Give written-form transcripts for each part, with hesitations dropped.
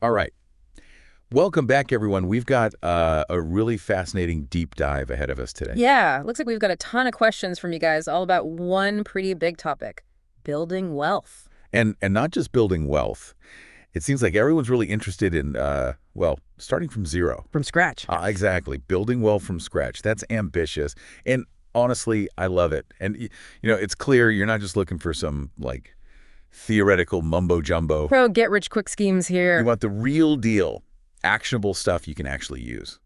All right. Welcome back, everyone. We've got a really fascinating deep dive ahead of us today. Yeah, looks like we've got a ton of questions from you guys, all about one pretty big topic, building wealth. And not just building wealth. It seems like everyone's really interested in, well, starting from zero. From scratch. Exactly. Building wealth from scratch. That's ambitious. And honestly, I love it. And, it's clear you're not just looking for some, like, theoretical mumbo jumbo. Pro get-rich-quick schemes You here. want the real deal, actionable stuff you can actually use.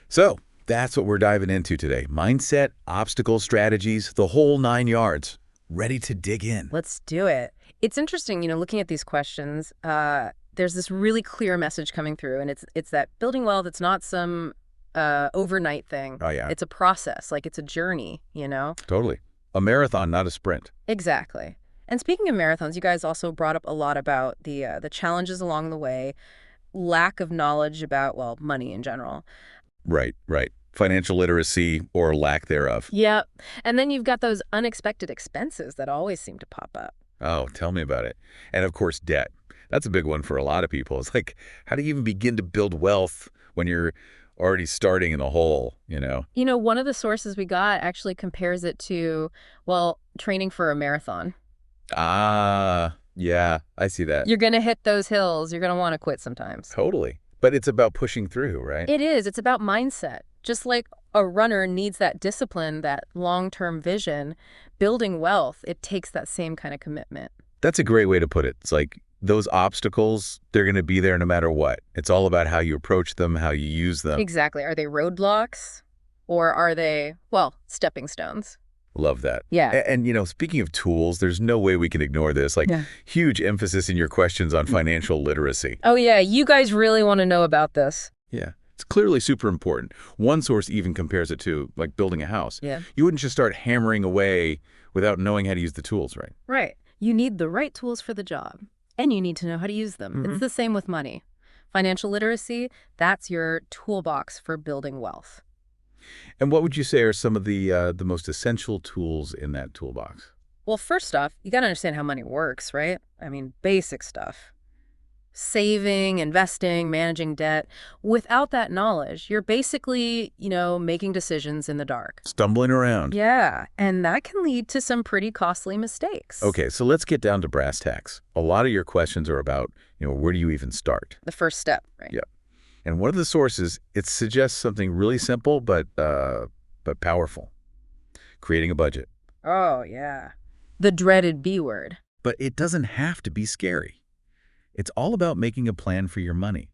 So that's what we're diving into today. Mindset, obstacle strategies, the whole 9 yards. Ready to dig in. Let's do it. It's interesting, looking at these questions, there's this really clear message coming through, and it's that building wealth, it's not some overnight thing. Oh, yeah. It's a process, like it's a journey. Totally. A marathon, not a sprint. Exactly. And speaking of marathons, you guys also brought up a lot about the challenges along the way, lack of knowledge about, well, money in general. Right, right. Financial literacy or lack thereof. Yep. And then you've got those unexpected expenses that always seem to pop up. Oh, tell me about it. And of course, debt. That's a big one for a lot of people. It's like, how do you even begin to build wealth when you're already starting in the hole? One of the sources we got actually compares it to, well, training for a marathon. Yeah, I see that. You're going to hit those hills. You're going to want to quit sometimes. Totally. But it's about pushing through, right? It is. It's about mindset. Just like a runner needs that discipline, that long-term vision, building wealth, it takes that same kind of commitment. That's a great way to put it. It's like those obstacles, they're going to be there no matter what. It's all about how you approach them, how you use them. Exactly. Are they roadblocks or are they, well, stepping stones? Love that. Yeah. And speaking of tools, there's no way we can ignore this. Like, Yeah. huge emphasis in your questions on financial literacy. Oh, yeah. You guys really want to know about this. Yeah. It's clearly super important. One source even compares it to, like, building a house. Yeah. You wouldn't just start hammering away without knowing how to use the tools, right? Right. You need the right tools for the job, and you need to know how to use them. It's the same with money. Financial literacy, that's your toolbox for building wealth. And what would you say are some of the most essential tools in that toolbox? Well, first off, you got to understand how money works, right? I mean, basic stuff. Saving, investing, managing debt. Without that knowledge, you're basically, making decisions in the dark. Stumbling around. Yeah, and that can lead to some pretty costly mistakes. Okay, so let's get down to brass tacks. A lot of your questions are about, where do you even start? The first step, right? Yeah. And one of the sources, it suggests something really simple but powerful. Creating a budget. Oh, yeah. The dreaded B word. But it doesn't have to be scary. It's all about making a plan for your money.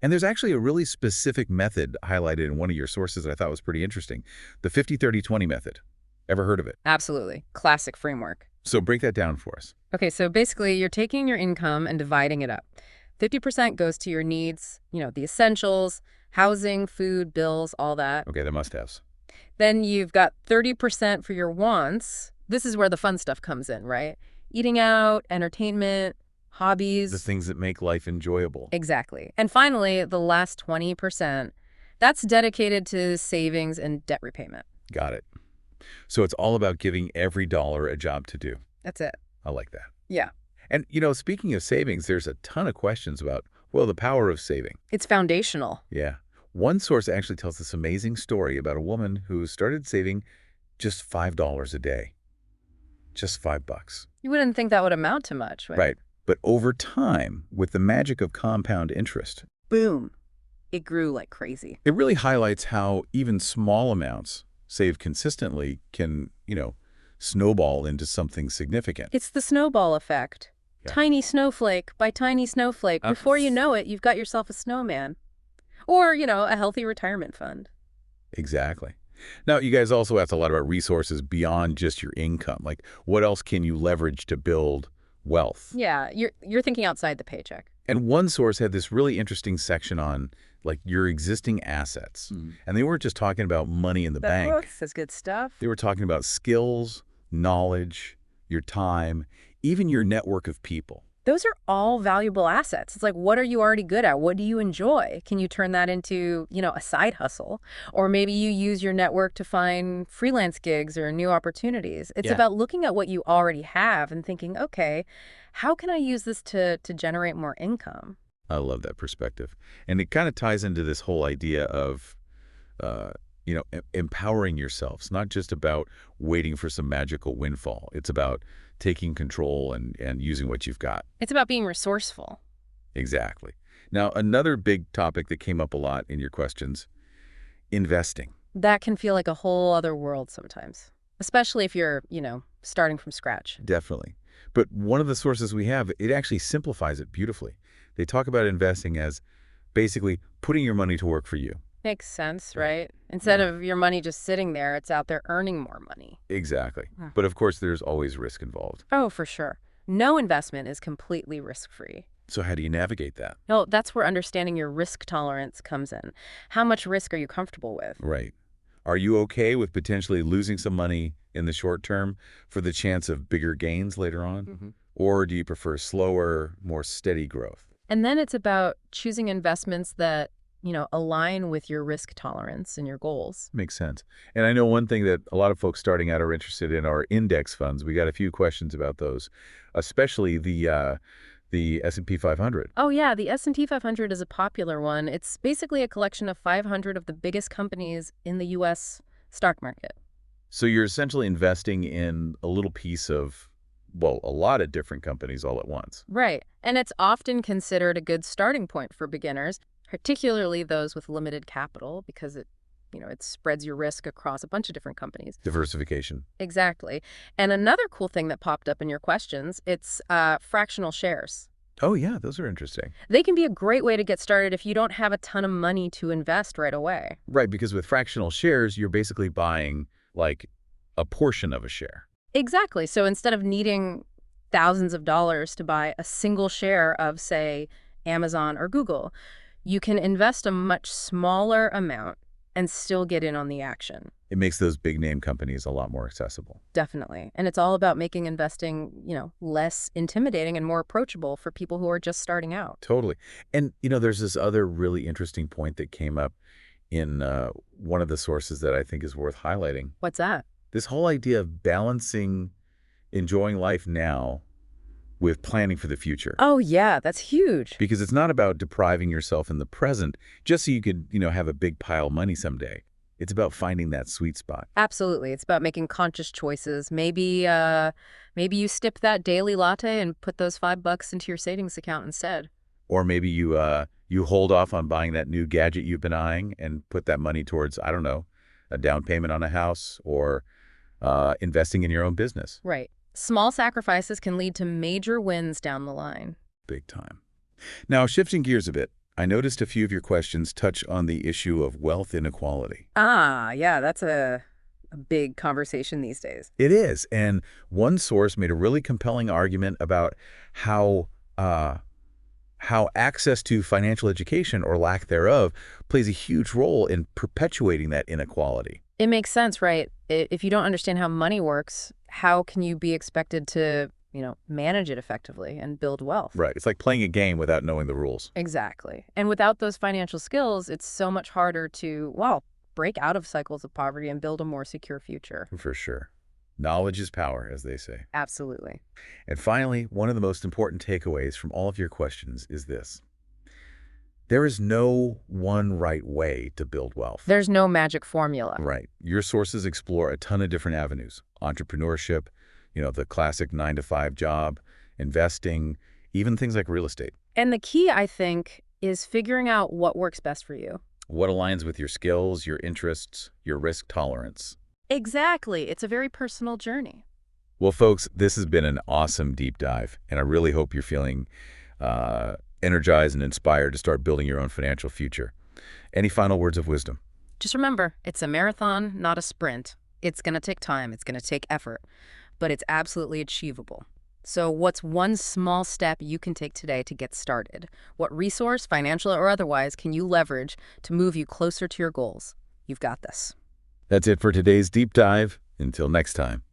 And there's actually a really specific method highlighted in one of your sources that I thought was pretty interesting. The 50-30-20 method. Ever heard of it? Absolutely. Classic framework. So break that down for us. Okay, so basically you're taking your income and dividing it up. 50% goes to your needs, the essentials, housing, food, bills, all that. Okay, the must-haves. Then you've got 30% for your wants. This is where the fun stuff comes in, right? Eating out, entertainment, hobbies. The things that make life enjoyable. Exactly. And finally, the last 20%, that's dedicated to savings and debt repayment. Got it. So it's all about giving every dollar a job to do. That's it. I like that. Yeah. And, speaking of savings, there's a ton of questions about, well, the power of saving. It's foundational. Yeah. One source actually tells this amazing story about a woman who started saving just $5 a day. Just $5. You wouldn't think that would amount to much, right? Right. But over time, with the magic of compound interest, Boom. It grew like crazy. it really highlights how even small amounts saved consistently can, snowball into something significant. It's the snowball effect. Yeah. Tiny snowflake by tiny snowflake. Before you know it, you've got yourself a snowman. Or, a healthy retirement fund. Exactly. Now, you guys also asked a lot about resources beyond just your income. Like, what else can you leverage to build wealth? Yeah, you're thinking outside the paycheck. And one source had this really interesting section on, like, your existing assets. And they weren't just talking about money in the bank. That's good stuff. They were talking about skills, knowledge, your time, even your network of people. Those are all valuable assets. It's like, what are you already good at? What do you enjoy? Can you turn that into, a side hustle? Or maybe you use your network to find freelance gigs or new opportunities. It's Yeah. about looking at what you already have and thinking, okay, how can I use this to generate more income? I love that perspective. And it kind of ties into this whole idea of, uh, empowering yourself. It's not just about waiting for some magical windfall. It's about taking control and using what you've got. It's about being resourceful. Exactly. Now, another big topic that came up a lot in your questions, investing. That can feel like a whole other world sometimes, especially if you're, starting from scratch. Definitely. But one of the sources we have, it actually simplifies it beautifully. They talk about investing as basically putting your money to work for you. Makes sense, Right. right? Instead Yeah. of your money just sitting there, it's out there earning more money. Exactly. Huh. But of course, there's always risk involved. Oh, for sure. No investment is completely risk-free. So how do you navigate that? No, that's where understanding your risk tolerance comes in. How much risk are you comfortable with? Right. Are you okay with potentially losing some money in the short term for the chance of bigger gains later on? Or do you prefer slower, more steady growth? And then it's about choosing investments that, align with your risk tolerance and your goals. Makes sense. And I know one thing that a lot of folks starting out are interested in are index funds. We got a few questions about those, especially the S&P 500. Oh yeah, the S&P 500 is a popular one. It's basically a collection of 500 of the biggest companies in the U.S. stock market. So you're essentially investing in a little piece of, well, a lot of different companies all at once. Right. And it's often considered a good starting point for beginners, particularly those with limited capital, because it spreads your risk across a bunch of different companies. Diversification. Exactly. And another cool thing that popped up in your questions, it's fractional shares. Oh, yeah, those are interesting. They can be a great way to get started if you don't have a ton of money to invest right away. Right, because with fractional shares, you're basically buying like a portion of a share. Exactly. So instead of needing thousands of dollars to buy a single share of, say, Amazon or Google, you can invest a much smaller amount and still get in on the action. It makes those big name companies a lot more accessible. Definitely. And it's all about making investing, less intimidating and more approachable for people who are just starting out. Totally. And, there's this other really interesting point that came up in one of the sources that I think is worth highlighting. What's that? This whole idea of balancing enjoying life now with planning for the future. Oh, yeah, that's huge. Because it's not about depriving yourself in the present just so you could, have a big pile of money someday. It's about finding that sweet spot. Absolutely. It's about making conscious choices. Maybe you skip that daily latte and put those $5 into your savings account instead. Or maybe you hold off on buying that new gadget you've been eyeing and put that money towards, I don't know, a down payment on a house or investing in your own business. Right. Small sacrifices can lead to major wins down the line. Big time. Now, shifting gears a bit, I noticed a few of your questions touch on the issue of wealth inequality. Ah, yeah, that's a big conversation these days. It is. And one source made a really compelling argument about how access to financial education or lack thereof plays a huge role in perpetuating that inequality. It makes sense, right? If you don't understand how money works, how can you be expected to, manage it effectively and build wealth? Right. It's like playing a game without knowing the rules. Exactly. And without those financial skills, it's so much harder to, well, break out of cycles of poverty and build a more secure future. For sure. Knowledge is power, as they say. Absolutely. And finally, one of the most important takeaways from all of your questions is this. There is no one right way to build wealth. There's no magic formula. Right. Your sources explore a ton of different avenues. Entrepreneurship, the classic 9-to-5 job, investing, even things like real estate. And the key, I think, is figuring out what works best for you. What aligns with your skills, your interests, your risk tolerance. Exactly. It's a very personal journey. Well, folks, this has been an awesome deep dive, and I really hope you're feeling energized and inspired to start building your own financial future. Any final words of wisdom? Just remember, it's a marathon, not a sprint. It's going to take time. It's going to take effort, but it's absolutely achievable. So what's one small step you can take today to get started? What resource, financial or otherwise, can you leverage to move you closer to your goals? You've got this. That's it for today's deep dive. Until next time.